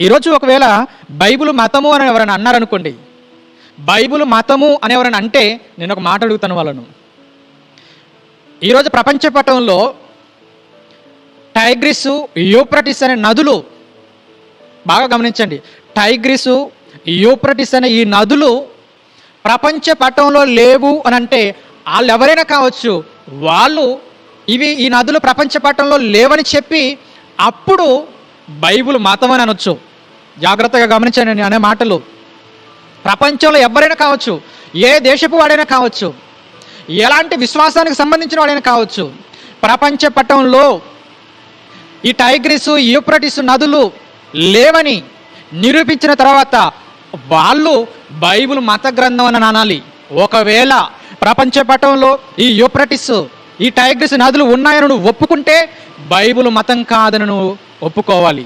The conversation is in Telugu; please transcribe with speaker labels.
Speaker 1: ఈరోజు ఒకవేళ బైబిల్ మతము అని ఎవరైనా అన్నారనుకోండి, బైబిల్ మతము అని ఎవరైనా అంటే నేను ఒక మాట అడుగుతాను వాళ్ళను. ఈరోజు ప్రపంచ పటంలో టైగ్రిస్, యూప్రటిస్ అనే నదులు, బాగా గమనించండి, టైగ్రిస్, యూప్రటిస్ అనే ఈ నదులు ప్రపంచ పటంలో లేవు అని అంటే వాళ్ళు ఎవరైనా కావచ్చు, వాళ్ళు ఈ నదులు ప్రపంచ పటంలో లేవని చెప్పి అప్పుడు బైబిల్ మతం అని అనొచ్చు. జాగ్రత్తగా గమనించండి నేను అనే మాటలు. ప్రపంచంలో ఎవరైనా కావచ్చు, ఏ దేశపు వాడైనా కావచ్చు, ఎలాంటి విశ్వాసానికి సంబంధించిన వాడైనా కావచ్చు, ప్రపంచ పటంలో ఈ టైగ్రిస్, యూప్రటిస్ నదులు లేవని నిరూపించిన తర్వాత వాళ్ళు బైబిల్ మత గ్రంథం అని అనాలి. ఒకవేళ ప్రపంచ పటంలో ఈ యూప్రటిస్, ఈ టైగ్రిస్ నదులు ఉన్నాయని నువ్వు ఒప్పుకుంటే బైబిల్ మతం కాదని నువ్వు ఒప్పుకోవాలి.